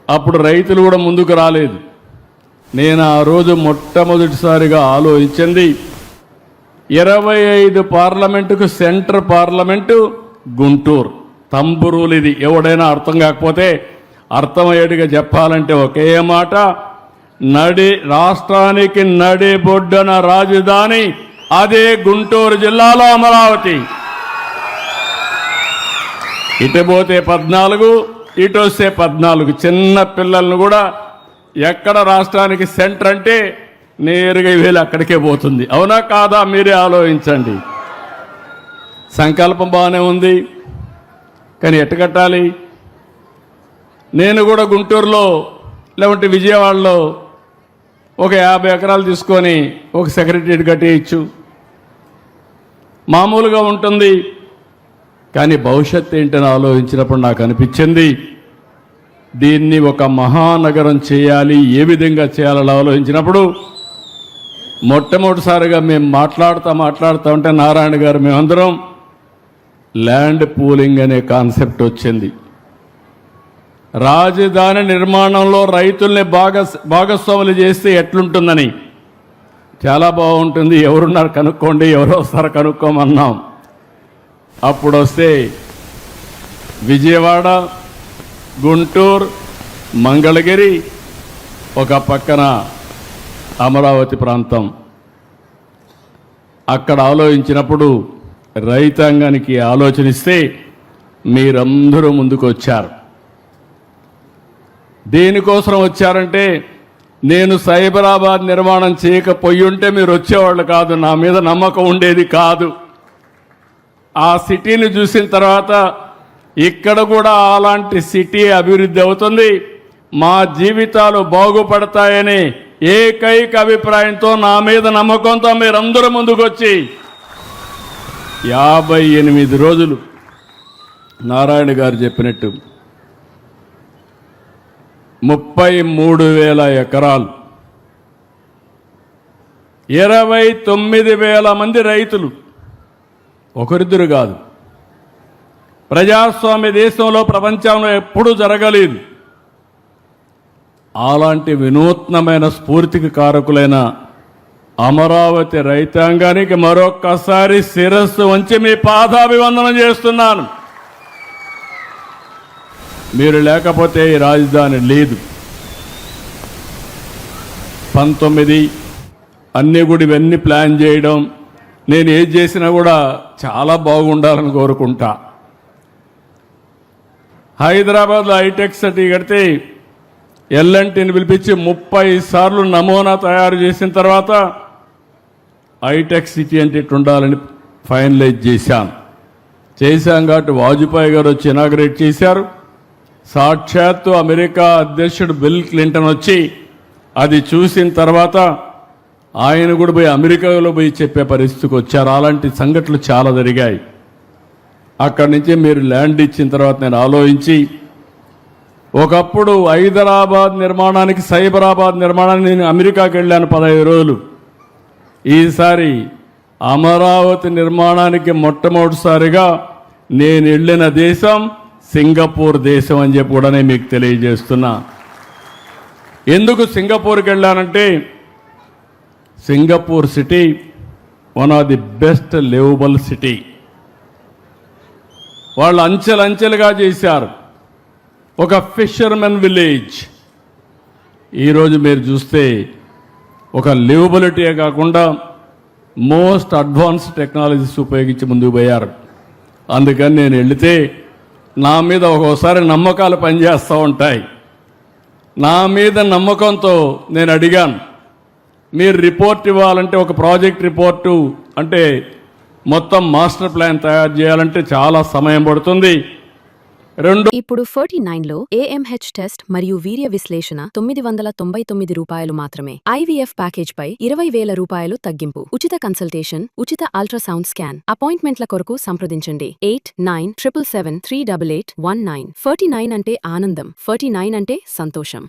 అప్పుడు రైతులు కూడా ముందుకు రాలేదు. నేను ఆ రోజు మొట్టమొదటిసారిగా ఆలోచించింది 25 పార్లమెంటుకు సెంటర్ పార్లమెంటు గుంటూరు. తంబురూలు ఇది. ఎవడైనా అర్థం కాకపోతే అర్థమయ్యేట్టుగా చెప్పాలంటే ఒకే మాట, రాష్ట్రానికి నడిబొడ్డున రాజధాని అదే గుంటూరు జిల్లాలో అమరావతి. ఇటు పోతే 14, ఇటు వస్తే 14. చిన్న పిల్లలను కూడా ఎక్కడ రాష్ట్రానికి సెంటర్ అంటే నేరుగా వీళ్ళు అక్కడికే పోతుంది. అవునా కాదా? మీరే ఆలోచించండి. సంకల్పం బాగానే ఉంది, కానీ ఎట్ట కట్టాలి? నేను కూడా గుంటూరులో లేకుంటే విజయవాడలో ఒక 50 ఎకరాలు తీసుకొని ఒక సెక్రటరియట్ కట్టేయచ్చు, మామూలుగా ఉంటుంది. కానీ భవిష్యత్తు ఏంటని ఆలోచించినప్పుడు నాకు అనిపించింది దీన్ని ఒక మహానగరం చేయాలి. ఏ విధంగా చేయాలని ఆలోచించినప్పుడు మొట్టమొదటిసారిగా మేము మాట్లాడుతూ ఉంటే నారాయణ గారు మేమందరం ల్యాండ్ పూలింగ్ అనే కాన్సెప్ట్ వచ్చింది. రాజధాని నిర్మాణంలో రైతుల్ని భాగస్వాములు చేస్తే ఎట్లుంటుందని. చాలా బాగుంటుంది, ఎవరున్నారు కనుక్కోండి, ఎవరు వస్తారో కనుక్కోమన్నాం. అప్పుడు వస్తే విజయవాడ, గుంటూరు, మంగళగిరి, ఒక పక్కన అమరావతి ప్రాంతం. అక్కడ ఆలోచించినప్పుడు రైతాంగానికి ఆలోచనిస్తే మీరందరూ ముందుకు వచ్చారు. దేనికోసం వచ్చారంటే నేను సైబరాబాద్ నిర్మాణం చేయకపోయి ఉంటే మీరు వచ్చేవాళ్ళు కాదు, నా మీద నమ్మకం ఉండేది కాదు. ఆ సిటీని చూసిన తర్వాత ఇక్కడ కూడా అలాంటి సిటీ అభివృద్ధి అవుతుంది, మా జీవితాలు బాగుపడతాయని ఏకైక అభిప్రాయంతో నా మీద నమ్మకంతో మీరందరూ ముందుకొచ్చి 58 రోజులు నారాయణ గారు చెప్పినట్టు 33,000 ఎకరాలు, 29,000 మంది రైతులు, ఒకరిద్దరు కాదు. ప్రజాస్వామ్య దేశంలో ప్రపంచంలో ఎప్పుడూ జరగలేదు. అలాంటి వినూత్నమైన స్ఫూర్తికి కారకులైన అమరావతి రైతాంగానికి మరొక్కసారి శిరస్సు వంచి మీ పాదాభివందనం చేస్తున్నాను. మీరు లేకపోతే ఈ రాజధాని లేదు. 19 అన్నీ కూడా ఇవన్నీ ప్లాన్ చేయడం, నేను ఏది చేసినా కూడా చాలా బాగుండాలని కోరుకుంటా. హైదరాబాద్లో హైటెక్ సిటీ కడితే ఎల్ఎన్టీని పిలిపించి 30 సార్లు నమూనా తయారు చేసిన తర్వాత హైటెక్ సిటీ అంటే ఇట్లా ఉండాలని ఫైనలైజ్ చేశాం కాబట్టి వాజ్పేయి గారు వచ్చి ఇనాగ్రేట్ చేశారు. సాక్షాత్తు అమెరికా అధ్యక్షుడు బిల్ క్లింటన్ వచ్చి అది చూసిన తర్వాత ఆయన కూడా పోయి అమెరికాలో పోయి చెప్పే పరిస్థితికి వచ్చారు. అలాంటి సంఘటనలు చాలా జరిగాయి. అక్కడి నుంచి మీరు ల్యాండ్ ఇచ్చిన తర్వాత నేను ఆలోచించి ఒకప్పుడు హైదరాబాద్ నిర్మాణానికి సైబరాబాద్ నిర్మాణానికి నేను అమెరికాకి వెళ్ళాను 15 రోజులు. ఈసారి అమరావతి నిర్మాణానికి మొట్టమొదటిసారిగా నేను వెళ్ళిన దేశం సింగపూర్ దేశం అని చెప్పి కూడా నేను మీకు తెలియజేస్తున్నా. ఎందుకు సింగపూర్కి వెళ్ళానంటే Singapore city one of the best livable city. వాళ్ళు అంచెలంచెలుగా చేశారు. ఒక ఫిషర్మెన్ విలేజ్. ఈరోజు మీరు చూస్తే ఒక లివబిలిటీయే కాకుండా మోస్ట్ అడ్వాన్స్ టెక్నాలజీస్ ఉపయోగించి ముందుకు పోయారు. అందుకని నేను వెళితే నా మీద ఒక్కోసారి నమ్మకాలు పనిచేస్తూ ఉంటాయి. నా మీద నమ్మకంతో నేను అడిగాను, మీరు రిపోర్ట్ ఇవ్వాలంటే ఒక ప్రాజెక్ట్ రిపోర్టు అంటే మొత్తం మాస్టర్ ప్లాన్ తయారు చేయాలంటే చాలా సమయం పడుతుంది. ఇప్పుడు 49లో AMH టెస్ట్ మరియు వీర్య విశ్లేషణ 999 రూపాయలు మాత్రమే. IVF ప్యాకేజ్ పై 20,000 రూపాయలు తగ్గింపు. ఉచిత కన్సల్టేషన్, ఉచిత అల్ట్రాసౌండ్ స్కాన్. అపాయింట్మెంట్ల కొరకు సంప్రదించండి 8977738819. 49 అంటే ఆనందం, 49 అంటే సంతోషం.